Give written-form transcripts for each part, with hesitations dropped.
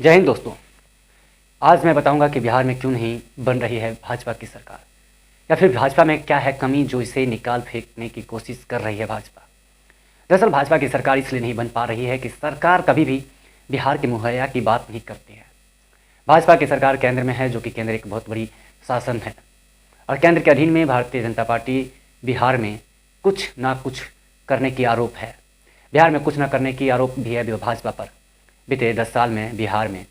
जय हिंद दोस्तों। आज मैं बताऊंगा कि बिहार में क्यों नहीं बन रही है भाजपा की सरकार, या फिर भाजपा में क्या है कमी जो इसे निकाल फेंकने की कोशिश कर रही है भाजपा। दरअसल भाजपा की सरकार इसलिए नहीं बन पा रही है कि सरकार कभी भी बिहार के मुहैया की बात नहीं करती है। भाजपा की सरकार केंद्र में है, जो कि केंद्र एक बहुत बड़ी शासन है, और केंद्र के अधीन में भारतीय जनता पार्टी बिहार में कुछ ना कुछ करने की आरोप है। बिहार में कुछ ना करने की आरोप भी है भाजपा पर। बीते 10 साल में बिहार में,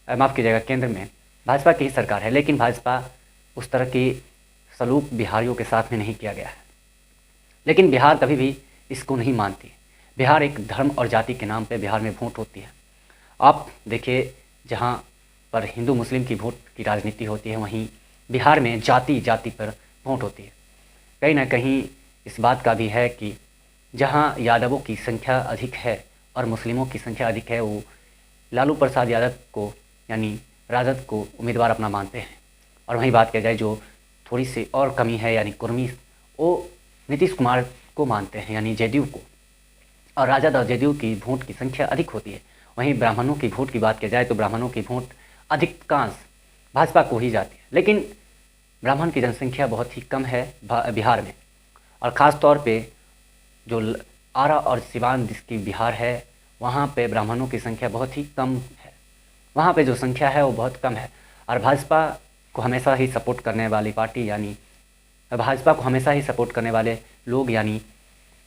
माफ़ कीजिएगा, केंद्र में भाजपा की ही सरकार है, लेकिन भाजपा उस तरह की सलूक बिहारियों के साथ में नहीं किया गया है। लेकिन बिहार कभी भी इसको नहीं मानती। बिहार एक धर्म और जाति के नाम पे बिहार में वोट होती है। आप देखिए, जहाँ पर हिंदू मुस्लिम की वोट की राजनीति होती है, वहीं बिहार में जाति जाति पर वोट होती है। कहीं ना कहीं इस बात का भी है कि जहाँ यादवों की संख्या अधिक है और मुस्लिमों की संख्या अधिक है, वो लालू प्रसाद यादव को यानी राजद को उम्मीदवार अपना मानते हैं। और वहीं बात किया जाए जो थोड़ी सी और कमी है यानी कुर्मी, वो नीतीश कुमार को मानते हैं यानी जेडीयू को। और राजद और जेडीयू की वोट की संख्या अधिक होती है। वहीं ब्राह्मणों की वोट की बात की जाए तो ब्राह्मणों की वोट अधिकांश भाजपा को ही जाती है, लेकिन ब्राह्मण की जनसंख्या बहुत ही कम है बिहार में। और ख़ास तौर पे जो आरा और सिवान जिसकी बिहार है, वहाँ पे ब्राह्मणों की संख्या बहुत ही कम है। वहाँ पे जो संख्या है वो बहुत कम है। और भाजपा को हमेशा ही सपोर्ट करने वाली पार्टी यानी भाजपा को हमेशा ही सपोर्ट करने वाले लोग यानी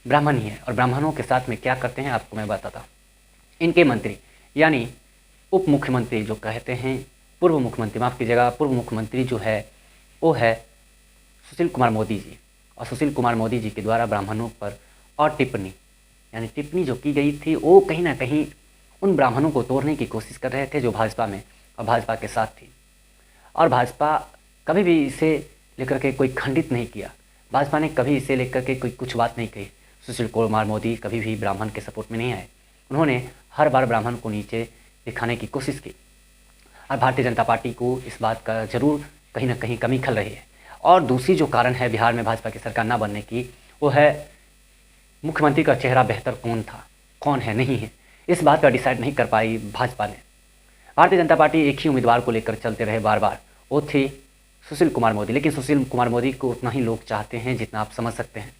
ब्राह्मण ही है। और ब्राह्मणों के साथ में क्या करते हैं आपको मैं बताता हूँ। इनके मंत्री यानी उप मुख्यमंत्री जो कहते हैं, पूर्व मुख्यमंत्री, माफ़ कीजिएगा, पूर्व मुख्यमंत्री जो है वो है सुशील कुमार मोदी जी। और सुशील कुमार मोदी जी के द्वारा ब्राह्मणों पर और टिप्पणी जो की गई थी, वो कहीं ना कहीं उन ब्राह्मणों को तोड़ने की कोशिश कर रहे थे जो भाजपा में और भाजपा के साथ थी। और भाजपा कभी भी इसे लेकर के कोई खंडित नहीं किया। भाजपा ने कभी इसे लेकर के कोई कुछ बात नहीं कही। सुशील कुमार मोदी कभी भी ब्राह्मण के सपोर्ट में नहीं आए। उन्होंने हर बार ब्राह्मण को नीचे दिखाने की कोशिश की। और भारतीय जनता पार्टी को इस बात का ज़रूर कहीं ना कहीं कमी खल रही है। और दूसरी जो कारण है बिहार में भाजपा की सरकार ना बनने की, वो है मुख्यमंत्री का चेहरा बेहतर कौन है नहीं है, इस बात का डिसाइड नहीं कर पाई भाजपा ने। भारतीय जनता पार्टी एक ही उम्मीदवार को लेकर चलते रहे बार बार, वो थे सुशील कुमार मोदी। लेकिन सुशील कुमार मोदी को उतना ही लोग चाहते हैं जितना आप समझ सकते हैं।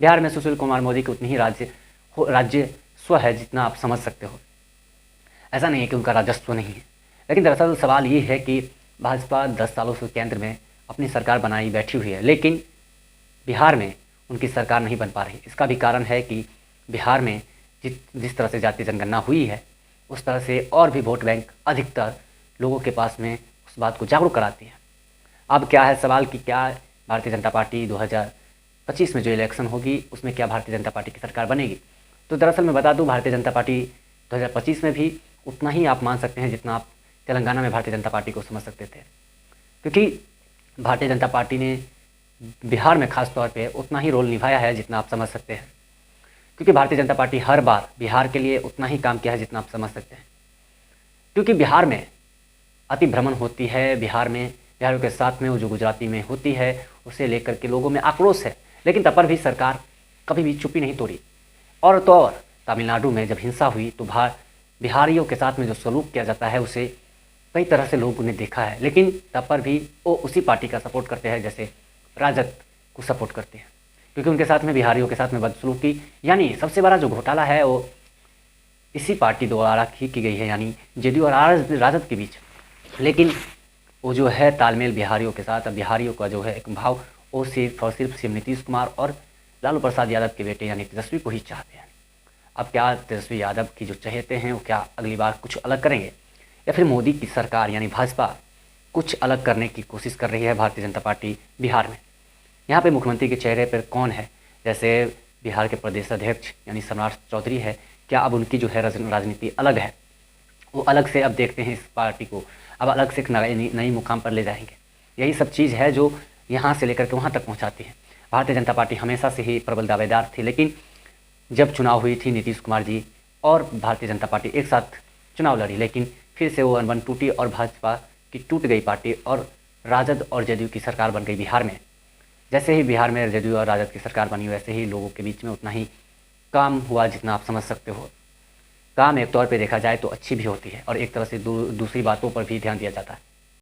बिहार में सुशील कुमार मोदी की उतनी ही राजस्व है जितना आप समझ सकते हो। ऐसा नहीं है कि उनका राजस्व नहीं है, लेकिन दरअसल सवाल ये है कि भाजपा 10 सालों से केंद्र में अपनी सरकार बनाई बैठी हुई है, लेकिन बिहार में उनकी सरकार नहीं बन पा रही। इसका भी कारण है कि बिहार में जिस तरह से जातीय जनगणना हुई है, उस तरह से और भी वोट बैंक अधिकतर लोगों के पास में उस बात को जागरूक कराती है। अब क्या है सवाल कि क्या भारतीय जनता पार्टी 2025 में जो इलेक्शन होगी उसमें क्या भारतीय जनता पार्टी की सरकार बनेगी? तो दरअसल मैं बता दूं, भारतीय जनता पार्टी 2025 में भी उतना ही आप मान सकते हैं जितना आप तेलंगाना में भारतीय जनता पार्टी को समझ सकते थे। क्योंकि भारतीय जनता पार्टी ने बिहार में खास तौर पे उतना ही रोल निभाया है जितना आप समझ सकते हैं। क्योंकि भारतीय जनता पार्टी हर बार बिहार के लिए उतना ही काम किया है जितना आप समझ सकते हैं। क्योंकि बिहार में अतिभ्रमण होती है, बिहार में बिहारियों के साथ में वो जो गुजराती में होती है उसे लेकर के लोगों में आक्रोश है, लेकिन तब पर भी सरकार कभी भी चुप्पी नहीं तोड़ी। और तो और तमिलनाडु में जब हिंसा हुई तो बिहारियों के साथ में जो सलूक किया जाता है उसे कई तरह से लोगों ने देखा है, लेकिन तब पर भी वो उसी पार्टी का सपोर्ट करते हैं जैसे राजद को सपोर्ट करते हैं। क्योंकि उनके साथ में बिहारियों के साथ में बदसलूकी यानी सबसे बड़ा जो घोटाला है वो इसी पार्टी द्वारा की गई है, यानी जेडीयू और राजद के बीच। लेकिन वो जो है तालमेल बिहारियों के साथ, अब बिहारियों का जो है एक भाव वो सिर्फ और सिर्फ नीतीश कुमार और लालू प्रसाद यादव के बेटे यानी तेजस्वी को ही चाहते हैं। अब क्या तेजस्वी यादव की जो चाहते हैं वो क्या अगली बार कुछ अलग करेंगे, या फिर मोदी की सरकार यानी भाजपा कुछ अलग करने की कोशिश कर रही है भारतीय जनता पार्टी बिहार में? यहाँ पे मुख्यमंत्री के चेहरे पर कौन है? जैसे बिहार के प्रदेश अध्यक्ष यानी सम्राट चौधरी है, क्या अब उनकी जो है राजनीति अलग है? वो अलग से अब देखते हैं इस पार्टी को, अब अलग से एक नई मुकाम पर ले जाएंगे। यही सब चीज़ है जो यहाँ से लेकर के वहाँ तक पहुँचाती है। भारतीय जनता पार्टी हमेशा से ही प्रबल दावेदार थी, लेकिन जब चुनाव हुई थी नीतीश कुमार जी और भारतीय जनता पार्टी एक साथ चुनाव लड़ी, लेकिन फिर से वो अनबन टूटी और भाजपा की टूट गई पार्टी और राजद और जेडीयू की सरकार बन गई बिहार में। जैसे ही बिहार में जेडीयू और राजद की सरकार बनी, वैसे ही लोगों के बीच में उतना ही काम हुआ जितना आप समझ सकते हो। काम एक तौर पे देखा जाए तो अच्छी भी होती है और एक तरह से दूसरी बातों पर भी ध्यान दिया जाता है।